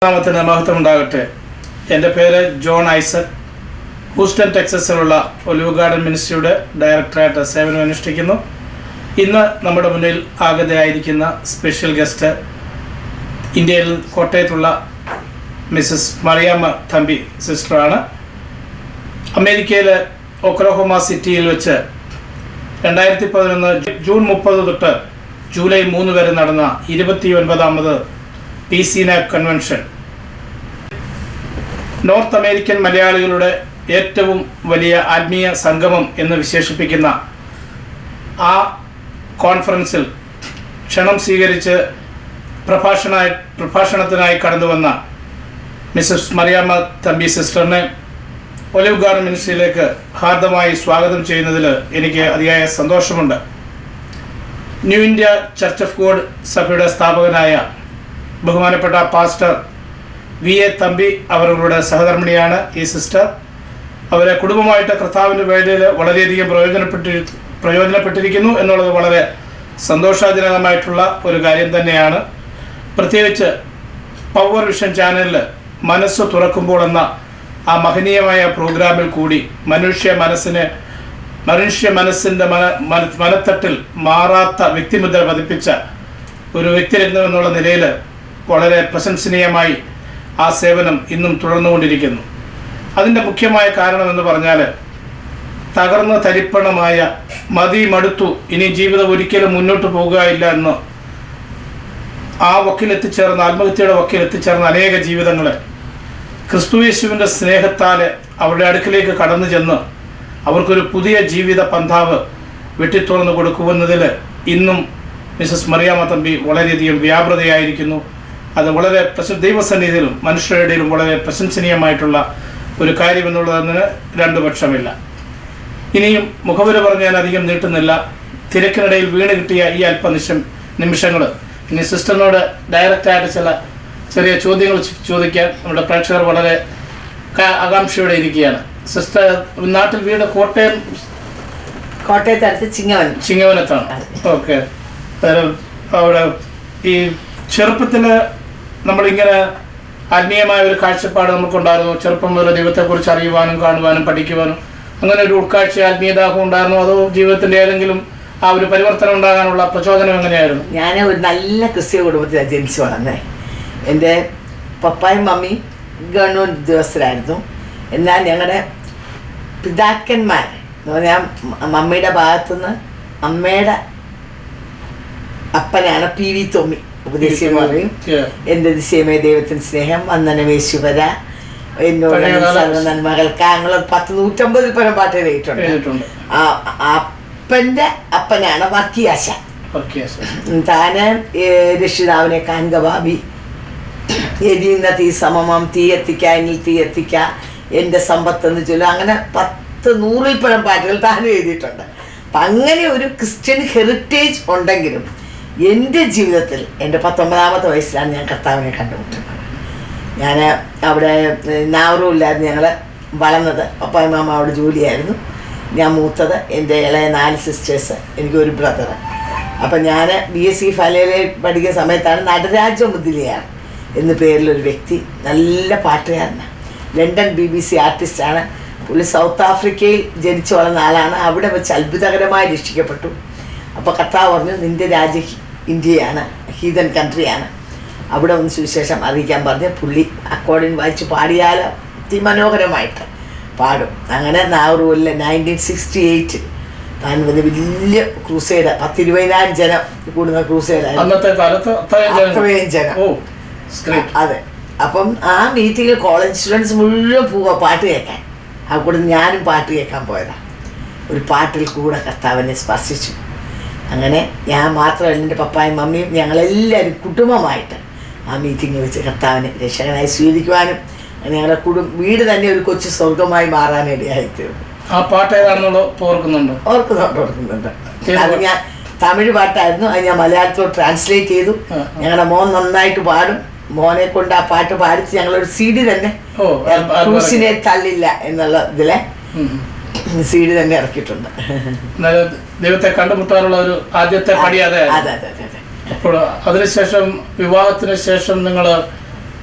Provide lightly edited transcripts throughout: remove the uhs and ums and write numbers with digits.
നാമത്തിന് മഹത്വം ഉണ്ടാകട്ടെ. എൻ്റെ പേര് ജോൺ ഐസക്. ഹൂസ്റ്റൺ ടെക്സസിലുള്ള ഒലിവ് ഗാർഡൻ മിനിസ്ട്രിയുടെ ഡയറക്ടറായിട്ട് സേവനമനുഷ്ഠിക്കുന്നു. ഇന്ന് നമ്മുടെ മുന്നിൽ ആഗതയായിരിക്കുന്ന സ്പെഷ്യൽ ഗസ്റ്റ് ഇന്ത്യയിൽ കോട്ടയത്തുള്ള മിസ്സസ് മറിയാമ്മ തമ്പി സിസ്റ്ററാണ്. അമേരിക്കയിലെ ഒക്ലഹോമ സിറ്റിയിൽ വെച്ച് 2011 ജൂൺ 30 തൊട്ട് ജൂലൈ 3 വരെ നടന്ന 29ാമത് PCNAP കൺവെൻഷൻ നോർത്ത് അമേരിക്കൻ മലയാളികളുടെ ഏറ്റവും വലിയ ആത്മീയ സംഗമം എന്ന് വിശേഷിപ്പിക്കുന്ന ആ കോൺഫറൻസിൽ ക്ഷണം സ്വീകരിച്ച് പ്രഭാഷണത്തിനായി കടന്നു വന്ന മിസ്സസ് മറിയാമ്മ തമ്പി സിസ്റ്ററിനെ ഒലിവ് ഗാർഡൻ മിനിസ്ട്രിയിലേക്ക് ഹാർദമായി സ്വാഗതം ചെയ്യുന്നതിൽ എനിക്ക് അതിയായ സന്തോഷമുണ്ട്. New India Church of God സഭയുടെ സ്ഥാപകനായ ബഹുമാനപ്പെട്ട പാസ്റ്റർ VA തമ്പി അവരുടെ സഹധർമ്മിണിയാണ് ഈ സിസ്റ്റർ. അവരെ കുടുംബമായിട്ട് കർത്താവിൻ്റെ വേളയിൽ വളരെയധികം പ്രയോജനപ്പെട്ടിരിക്കുന്നു എന്നുള്ളത് വളരെ സന്തോഷജനകമായിട്ടുള്ള ഒരു കാര്യം തന്നെയാണ്. പ്രത്യേകിച്ച് പവർ വിഷൻ ചാനലിൽ മനസ്സ് തുറക്കുമ്പോൾ എന്ന ആ മഹനീയമായ പ്രോഗ്രാമിൽ കൂടി മനുഷ്യ മനസ്സിൻ്റെ മനത്തട്ടിൽ മാറാത്ത വ്യക്തിമുദ്ര പതിപ്പിച്ച ഒരു വ്യക്തിരത്നം എന്നുള്ള നിലയിൽ വളരെ പ്രശംസനീയമായി ആ സേവനം ഇന്നും തുടർന്നുകൊണ്ടിരിക്കുന്നു. അതിൻ്റെ മുഖ്യമായ കാരണമെന്ന് പറഞ്ഞാൽ തകർന്ന് തരിപ്പണമായ മടുത്തു, ഇനി ജീവിതം ഒരിക്കലും മുന്നോട്ട് പോകുകയില്ല എന്ന് ആ ആത്മഹത്യയുടെ വക്കിലെത്തിച്ചേർന്ന അനേക ജീവിതങ്ങളെ ക്രിസ്തുയേശുവിൻ്റെ സ്നേഹത്താൽ അവരുടെ അടുക്കിലേക്ക് കടന്നു ചെന്ന് അവർക്കൊരു പുതിയ ജീവിത പന്ഥാവ് വെട്ടിത്തുറന്ന് കൊടുക്കുമെന്നതിൽ ഇന്നും മിസ്സസ് മറിയാമ്മ തമ്പി വളരെയധികം വ്യാപൃതയായിരിക്കുന്നു. അത് വളരെ ദൈവസന്നിധിയിലും മനുഷ്യരുടെ ഇടയിലും വളരെ പ്രശംസനീയമായിട്ടുള്ള ഒരു കാര്യമെന്നുള്ളതിന് രണ്ടു പക്ഷമില്ല. ഇനിയും മുഖവര പറഞ്ഞ് ഞാൻ അധികം നീട്ടുന്നില്ല. തിരക്കിനിടയിൽ വീണ് കിട്ടിയ ഈ നിമിഷങ്ങൾ ഇനി സിസ്റ്ററിനോട് ഡയറക്റ്റായിട്ട് ചെറിയ ചോദ്യങ്ങൾ ചോദിക്കാൻ നമ്മുടെ പ്രേക്ഷകർ വളരെ ആകാംക്ഷയോടെ ഇരിക്കുകയാണ്. സിസ്റ്റർ നാട്ടിൽ വീട് കോട്ടയത്തടുത്ത് ചിങ്ങവനത്താണ്. ഓക്കെ. അവിടെ ഈ ചെറുപ്പത്തിൽ നമ്മളിങ്ങനെ ആത്മീയമായ ഒരു കാഴ്ചപ്പാട് നമുക്കുണ്ടായിരുന്നു. ചെറുപ്പം മുതൽ ദൈവത്തെക്കുറിച്ച് അറിയുവാനും കാണുവാനും പഠിക്കുവാനും അങ്ങനെ ഒരു ഉൾക്കാഴ്ച ആത്മീയദാഹം ഉണ്ടായിരുന്നു. അതോ ജീവിതത്തിൻ്റെ ഏതെങ്കിലും ആ ഒരു പരിവർത്തനം ഉണ്ടാകാനുള്ള പ്രചോദനം എങ്ങനെയായിരുന്നു? ഞാൻ ഒരു നല്ല ക്രിസ്ത്യ കുടുംബത്തിലാണ് ജനിച്ചു വളർന്നേ. എൻ്റെ പപ്പായും മമ്മിയും ഗവൺമെൻറ് ഉദ്യോഗസ്ഥരായിരുന്നു. എന്നാൽ ഞങ്ങളുടെ പിതാക്കന്മാർ എന്ന് പറഞ്ഞാൽ മമ്മിയുടെ ഭാഗത്തുനിന്ന് അമ്മയുടെ അപ്പനാണ് PV തോമി ഉപദേശിയെന്ന് പറയും. എൻ്റെ ദിശയമേ ദൈവത്തിന് സ്നേഹം, വന്ദനമേശുവര, എന്നോട് സർവ്വനന്മകൾക്ക് അങ്ങനെ 150 പരം പാട്ട് എഴുതിയിട്ടുണ്ട്. അപ്പൻ്റെ അപ്പനാണ് വർക്കിയാശ. താന് രക്ഷിതാവിനെ കാൻകവാബി, എരിയുന്ന തീ സമമം, തീ എത്തിക്ക, എൻ്റെ സമ്പത്തെന്ന് ചൊല്ലും, അങ്ങനെ 100-100 പരം പാട്ടുകൾ താനും എഴുതിയിട്ടുണ്ട്. അപ്പം അങ്ങനെ ഒരു ക്രിസ്ത്യൻ ഹെറിറ്റേജ് ഉണ്ടെങ്കിലും എൻ്റെ ജീവിതത്തിൽ എൻ്റെ 19ാമത്തെ വയസ്സിലാണ് ഞാൻ കർത്താവിനെ കണ്ടുമുട്ടുന്നത്. ഞാൻ അവിടെ നാവറൂരിലായിരുന്നു ഞങ്ങൾ വളർന്നത്. പപ്പായും മാമ അവിടെ ജോലിയായിരുന്നു. ഞാൻ മൂത്തത്, എൻ്റെ ഇളയ 4 സിസ്റ്റേഴ്സ്, എനിക്കൊരു ബ്രദർ. അപ്പം ഞാൻ BSc ഫലയിൽ പഠിക്കുന്ന സമയത്താണ് നടരാജ മുദ്ലിയാർ എന്ന പേരിലൊരു വ്യക്തി, നല്ല പാട്ടുകാരനാണ്, ലണ്ടൻ BBC ആർട്ടിസ്റ്റാണ്. പുള്ളി സൗത്ത് ആഫ്രിക്കയിൽ ജനിച്ചു വളർന്ന ആളാണ്. അവിടെ വെച്ച് അത്ഭുതകരമായി രക്ഷിക്കപ്പെട്ടു. അപ്പോൾ കർത്താവ് പറഞ്ഞു, നിൻ്റെ രാജ്യം ഇന്ത്യയാണ്, ഹീതൻ കൺട്രിയാണ്, അവിടെ ഒന്ന് സുവിശേഷം അറിയിക്കാൻ പറഞ്ഞ് പുള്ളി അക്കോർഡിയൻ വായിച്ച് പാടിയാൽ അതിമനോഹരമായിട്ട് പാടും. അങ്ങനെ നാവറൂരിൽ 1968 താൻ വന്ന് വലിയ ക്രൂസൈഡ്, 10-20,000 ജനം കൂടുന്ന ക്രൂസൈഡായിരുന്നു. അത്രയും ജനം. അതെ. അപ്പം ആ മീറ്റിങ്ങിൽ കോളേജ് സ്റ്റുഡൻസ് മുഴുവൻ പോവുക പാട്ട് കേൾക്കാൻ. ആ കൂടെ ഞാനും പാട്ട് കേൾക്കാൻ പോയതാണ്. ഒരു പാട്ടിൽ കൂടെ കർത്താവിനെ സ്പർശിച്ചു. അങ്ങനെ ഞാൻ മാത്രമല്ല, എൻ്റെ പപ്പായും മമ്മിയും ഞങ്ങളെല്ലാവരും കുടുംബമായിട്ട് ആ മീറ്റിങ്ങിൽ വെച്ച് കർത്താവിനെ രക്ഷകനായി സ്വീകരിക്കുവാനും ഞങ്ങളുടെ വീട് തന്നെ ഒരു കൊച്ചു സ്വർഗമായി മാറാനിടയായിത്തീർന്നു. ആ പാട്ട് ഏതാണെന്നുള്ളത് ഓർക്കുന്നുണ്ട്. അത് ഞാൻ തമിഴ് പാട്ടായിരുന്നു. അത് ഞാൻ മലയാളത്തിലോട്ട് ട്രാൻസ്ലേറ്റ് ചെയ്തു. ഞങ്ങളുടെ മോൻ നന്നായിട്ട് പാടും. മോനെ കൊണ്ട് ആ പാട്ട് പാടിച്ച് ഞങ്ങളൊരു CD തന്നെ, ക്രൂസിനെ തള്ളില്ല എന്നുള്ള ഇതിലെ CD തന്നെ ഇറക്കിയിട്ടുണ്ട്. ദൈവത്തെ കണ്ടുമുട്ടാനുള്ള ഒരു ആദ്യത്തെ പടി. അതെ. അപ്പോൾ അതിനുശേഷം വിവാഹത്തിന് ശേഷം നിങ്ങൾ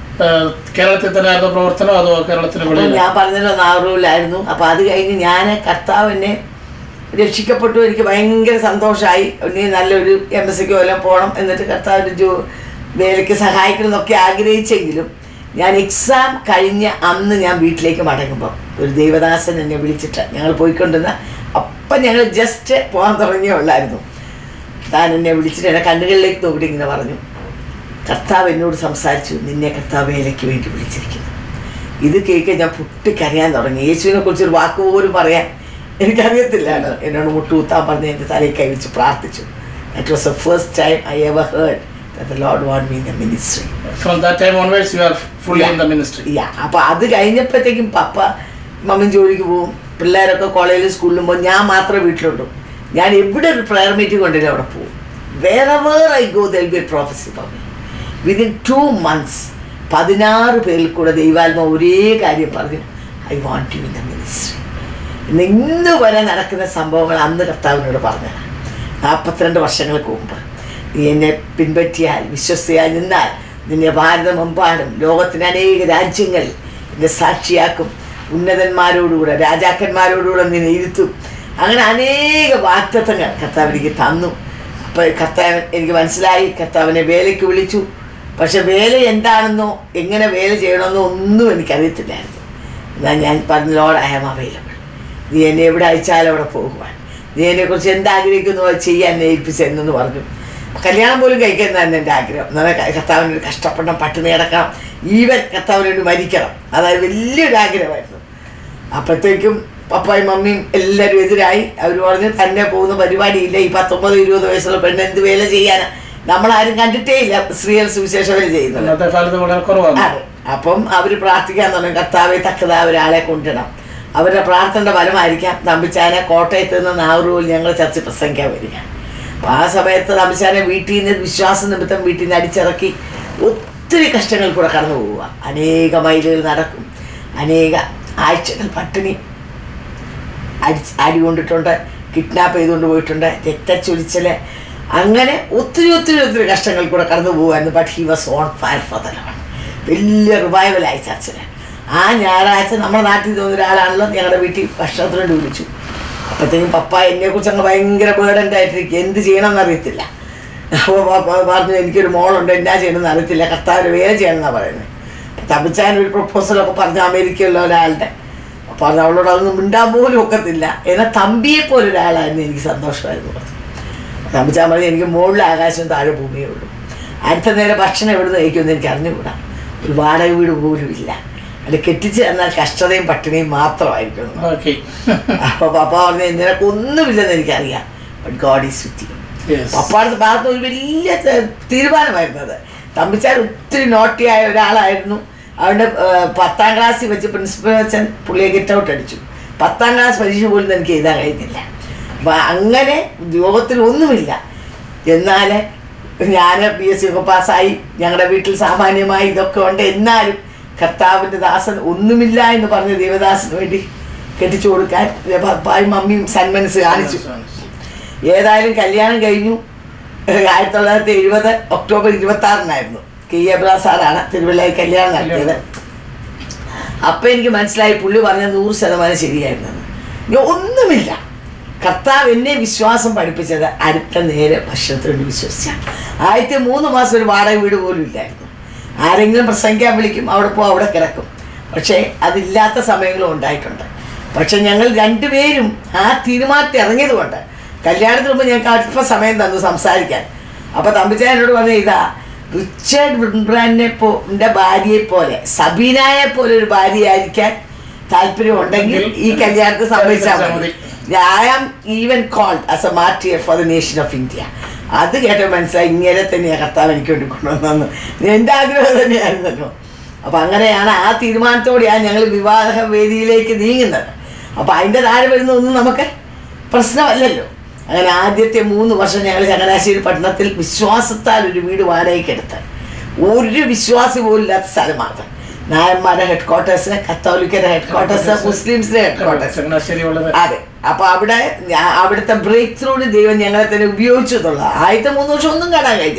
കേരളത്തിൽ തന്നെ ആയിരുന്നു പ്രവർത്തനം, അതോ കേരളത്തിന് വെളിയിൽ? ഞാൻ പറഞ്ഞല്ലോ നാഗൂരിലായിരുന്നു. അപ്പോൾ അത് കഴിഞ്ഞ് ഞാൻ കർത്താവ് എന്നെ രക്ഷിക്കപ്പെട്ടു. എനിക്ക് ഭയങ്കര സന്തോഷമായി. ഇനി നല്ലൊരു MSc വല്ലതും പോകണം, എന്നിട്ട് കർത്താവിൻ്റെ വേലയ്ക്ക് സഹായിക്കണം എന്നൊക്കെ ആഗ്രഹിച്ചെങ്കിലും ഞാൻ എക്സാം കഴിഞ്ഞ അന്ന് ഞാൻ വീട്ടിലേക്ക് മടങ്ങുമ്പോൾ ഒരു ദൈവദാസൻ എന്നെ വിളിച്ചിട്ട്, ഞങ്ങൾ പോയിക്കൊണ്ടിരുന്ന അപ്പം ഞങ്ങൾ ജസ്റ്റ് പോകാൻ തുടങ്ങിയേ ഉള്ളായിരുന്നു. താൻ എന്നെ വിളിച്ചിട്ട് എൻ്റെ കണ്ണുകളിലേക്ക് നോക്കിയിട്ട് ഇങ്ങനെ പറഞ്ഞു, കർത്താവ് എന്നോട് സംസാരിച്ചു, നിന്നെ കർത്താവ് വേലയ്ക്ക് വേണ്ടി വിളിച്ചിരിക്കുന്നു. ഇത് കേൾക്കാൻ ഞാൻ പൊട്ടിക്കരയാൻ തുടങ്ങി. യേശുവിനെ കുറിച്ചൊരു വാക്ക് പോലും പറയാൻ എനിക്കറിയത്തില്ലായിരുന്നു. എന്നോട് മുട്ടുകുത്താൻ പറഞ്ഞ് എൻ്റെ തലയിൽ കൈവച്ച് പ്രാർത്ഥിച്ചു. That was the first time I ever heard that the Lord want me in the ministry. From that time onwards you are fully in the ministry. അപ്പോൾ അത് കഴിഞ്ഞപ്പോഴത്തേക്കും പപ്പ മമ്മി ജോലിക്ക് പോകും, പിള്ളേരൊക്കെ കോളേജിലും സ്കൂളിലും പോകും, ഞാൻ മാത്രമേ വീട്ടിലുള്ളൂ. ഞാൻ എവിടെ ഒരു പ്രയർ മീറ്റിംഗ് കൊണ്ടുവരും അവിടെ പോകും. wherever I go there will be a prophecy for me. Within 2 months 16 പേരിൽ കൂടെ ദൈവാത്മ ഒരേ കാര്യം പറഞ്ഞു, I want you in the ministry. ഇന്ന് വരെ നടക്കുന്ന സംഭവങ്ങൾ അന്ന് കർത്താവിനോട് പറഞ്ഞതാണ്. 42 വർഷങ്ങൾക്ക് മുമ്പ്. നീ എന്നെ പിൻപറ്റിയാൽ, വിശ്വസിയാൽ നിന്നാൽ നിന്നെ ഭാരതമെമ്പാടും ലോകത്തിന് അനേക രാജ്യങ്ങളിൽ എന്നെ സാക്ഷിയാക്കും, ഉന്നതന്മാരോടുകൂടെ രാജാക്കന്മാരോടുകൂടെ നിന്നെ ഇരുത്തും. അങ്ങനെ അനേക വാഗ്ദത്തങ്ങൾ കർത്താവ് എനിക്ക് തന്നു. അപ്പോൾ കർത്താവ് എനിക്ക് മനസ്സിലായി, കർത്താവിനെ വേലയ്ക്ക് വിളിച്ചു. പക്ഷെ വേല എന്താണെന്നോ എങ്ങനെ വേല ചെയ്യണമെന്നോ ഒന്നും എനിക്കറിയത്തില്ലായിരുന്നു. എന്നാൽ ഞാൻ പറഞ്ഞു, ലോർഡ് ഐ ആം അവൈലബിൾ. നീ എന്നെ എവിടെ അയച്ചാലും അവിടെ പോകുവാൻ, നീ എന്നെക്കുറിച്ച് എന്താഗ്രഹിക്കുന്നു അത് ചെയ്യാൻ എന്നെ ഏൽപ്പിച്ചെന്നു പറഞ്ഞു. കല്യാണം പോലും കഴിക്കുന്നതായിരുന്നു എൻ്റെ ആഗ്രഹം. എന്നാൽ കർത്താവിനൊരു കഷ്ടപ്പെടണം, പട്ടിണി കിടക്കണം, ഈവൻ കർത്താവിനോട് മരിക്കണം. അതായത് വലിയൊരു ആഗ്രഹമായിരുന്നു. അപ്പോഴത്തേക്കും പപ്പായും മമ്മിയും എല്ലാവരും എതിരായി. അവർ പറഞ്ഞ് തന്നെ പോകുന്ന പരിപാടിയില്ല, ഈ 19-20 വയസ്സുള്ള പെണ്ണ് എന്ത് വേല ചെയ്യാനാണ്, നമ്മളാരും കണ്ടിട്ടേ ഇല്ല സ്ത്രീകൾ സുവിശേഷ വേല ചെയ്യുന്നത്. അതെ. അപ്പം അവർ പ്രാർത്ഥിക്കാൻ തുടങ്ങി, കർത്താവെ തക്കതായ ഒരാളെ കൊണ്ടിടണം. അവരുടെ പ്രാർത്ഥനയുടെ ഫലമായിരിക്കാം തമ്പിച്ചാനെ കോട്ടയത്ത് നിന്ന് നാഗൂരിൽ ഞങ്ങൾ ചർച്ച പ്രസംഗിക്കാൻ വരിക. അപ്പോൾ ആ സമയത്ത് തമ്പിച്ചാനെ വീട്ടിൽ നിന്ന് വിശ്വാസ നിമിത്തം വീട്ടിൽ നിന്ന് അടിച്ചിറക്കി ഒത്തിരി കഷ്ടങ്ങൾ കൂടെ കടന്നു പോവുക. അനേക മൈലുകൾ നടക്കും, അനേക ആഴ്ചകൾ പട്ടിണി അടി കൊണ്ടിട്ടുണ്ട്, കിഡ്നാപ്പ് ചെയ്തുകൊണ്ട് പോയിട്ടുണ്ട്, രക്തച്ചൊരിച്ചൽ, അങ്ങനെ ഒത്തിരി കഷ്ടങ്ങൾ കൂടെ കടന്നു പോകുമായിരുന്നു. But he was on fire for the Lord. വലിയ റിവൈവലായി ചർച്ചിൽ. ആ ഞായറാഴ്ച നമ്മുടെ നാട്ടിൽ തോന്നിയ ഒരാളാണല്ലോ ഞങ്ങളുടെ വീട്ടിൽ ഭക്ഷണത്തിന് വേണ്ടി വിളിച്ചു. അപ്പോഴത്തേക്കും പപ്പ എന്നെക്കുറിച്ച് അങ്ങ് ഭയങ്കര ബേർഡൻ്റായിട്ടിരിക്കും, എന്ത് ചെയ്യണമെന്ന് അറിയത്തില്ല. അപ്പോൾ പപ്പ പറഞ്ഞു, എനിക്കൊരു മോളുണ്ട്, എന്നാ ചെയ്യണമെന്ന് അറിയത്തില്ല, കർത്താവിന് വേല ചെയ്യണമെന്നാണ് പറയുന്നത്. തമിച്ചാൻ ഒരു പ്രപ്പോസലൊക്കെ പറഞ്ഞു അമേരിക്കയിലുള്ള ഒരാളുടെ. അപ്പോൾ അത് അവളോട് അതൊന്നും മിണ്ടാൻ പോലും ഒക്കത്തില്ല. എന്നാൽ തമ്പിയെപ്പോലെ ഒരാളായിരുന്നു, എനിക്ക് സന്തോഷമായിരുന്നു പറഞ്ഞു. തമ്പിച്ചാൻ പറഞ്ഞു, എനിക്ക് മുകളിൽ ആകാശം താഴെ ഭൂമിയേ ഉള്ളൂ, അടുത്ത നേരം ഭക്ഷണം എവിടെ നിന്ന് കഴിക്കുമെന്ന് എനിക്ക് അറിഞ്ഞുകൂടാ, ഒരു വാടക വീട് പോലും ഇല്ല, അത് കെട്ടിച്ച് തന്നാൽ കഷ്ടതയും പട്ടിണിയും മാത്രമായിരിക്കും. അപ്പോൾ പപ്പ പറഞ്ഞു, നിനക്കൊന്നുമില്ലെന്ന് എനിക്കറിയാം, but God is with you. പപ്പാടുത്ത് ഭാഗത്ത് ഒരു വലിയ തീരുമാനമായിരുന്നത്. തമ്പിച്ചാൻ ഒത്തിരി നോട്ടിയായ ഒരാളായിരുന്നു. അവൻ്റെ 10ാം ക്ലാസ്സിൽ വെച്ച് പ്രിൻസിപ്പൽ അച്ഛൻ പുള്ളിയെ ഗെറ്റ് ഔട്ട് അടിച്ചു. 10ാം ക്ലാസ് പരീക്ഷ പോലും എനിക്ക് എഴുതാൻ കഴിഞ്ഞില്ല. അപ്പം അങ്ങനെ ലോകത്തിൽ ഒന്നുമില്ല. എന്നാൽ ഞാൻ BSc ഒക്കെ പാസ്സായി, ഞങ്ങളുടെ വീട്ടിൽ സാമാന്യമായി ഇതൊക്കെ ഉണ്ട്. എന്നാലും കർത്താവിൻ്റെ ദാസൻ ഒന്നുമില്ല എന്ന് പറഞ്ഞ ദേവദാസന് വേണ്ടി കെട്ടിച്ചു കൊടുക്കാൻ പപ്പായും മമ്മിയും സന്മനസ് കാണിച്ചു. ഏതായാലും കല്യാണം കഴിഞ്ഞു. 1970 ഒക്ടോബർ 26-നായിരുന്നു. KE അബ്രഹാം സാറാണ് തിരുവല്ലയിൽ കല്യാണം നടത്തിയത്. അപ്പം എനിക്ക് മനസ്സിലായി, പുള്ളി പറഞ്ഞ 100% ശരിയായിരുന്നത്. ഒന്നുമില്ല, കർത്താവ് എന്നെ വിശ്വാസം പഠിപ്പിച്ചത് അടുത്ത നേരെ ഭക്ഷണത്തിന് വേണ്ടി വിശ്വസിച്ചാണ്. ആദ്യത്തെ 3 മാസം ഒരു വാടക വീട് പോലും ഇല്ലായിരുന്നു. ആരെങ്കിലും പ്രസംഗിക്കാൻ വിളിക്കും, അവിടെ പോകും, അവിടെ കിടക്കും. പക്ഷേ അതില്ലാത്ത സമയങ്ങളും ഉണ്ടായിട്ടുണ്ട്. പക്ഷെ ഞങ്ങൾ രണ്ടുപേരും ആ തീരുമാനത്തിൽ ഇറങ്ങിയതുകൊണ്ട് കല്യാണത്തിന് മുമ്പ് ഞങ്ങൾക്ക് അല്പ സമയം തന്നു സംസാരിക്കാൻ. അപ്പോൾ തമ്പിച്ചാൻ എന്നോട് പറഞ്ഞു, ഇതാ റിച്ചർഡ് വിൻബ്രാൻഡിനെ ഭാര്യയെ പോലെ, സബീനായെ പോലെ ഒരു ഭാര്യയായിരിക്കാൻ താല്പര്യം ഉണ്ടെങ്കിൽ ഈ കല്യാണത്തിൽ സംഭവിച്ചാൽ മതി. I am even called as a martyr for the nation of India. അത് കേട്ടോ മനസ്സിലായി, ഇങ്ങനെ തന്നെയാണ് കർത്താവ് എനിക്ക് വേണ്ടി കൊണ്ടുവന്നു. എൻ്റെ ആഗ്രഹം തന്നെയായിരുന്നല്ലോ. അപ്പം അങ്ങനെയാണ് ആ തീരുമാനത്തോടെയാണ് ഞങ്ങൾ വിവാഹ വേദിയിലേക്ക് നീങ്ങുന്നത്. അപ്പോൾ അതിൻ്റെ താഴെ വരുന്നൊന്നും നമുക്ക് പ്രശ്നമല്ലല്ലോ. അങ്ങനെ ആദ്യത്തെ 3 വർഷം ഞങ്ങൾ ചങ്ങനാശ്ശേരി പട്ടണത്തിൽ വിശ്വാസത്താൽ ഒരു വീട് വാടകയ്ക്കെടുത്ത്, ഒരു വിശ്വാസി പോലും ഇല്ലാത്ത സ്ഥലമാണ്. നായന്മാരുടെ ഹെഡ് ക്വാർട്ടേഴ്സ്, കത്തോലിക്കരുടെ ഹെഡ് ക്വാർട്ടേഴ്സ്, മുസ്ലിംസിന്റെ ഹെഡ് ക്വാർട്ടേഴ്സ്. അതെ. അപ്പോൾ അവിടുത്തെ ബ്രേക്ക് ത്രൂവിന് ദൈവം ഞങ്ങളെ തന്നെ ഉപയോഗിച്ചു എന്നുള്ളത്. ആദ്യത്തെ 3 വർഷം ഒന്നും കാണാൻ കഴിഞ്ഞില്ല.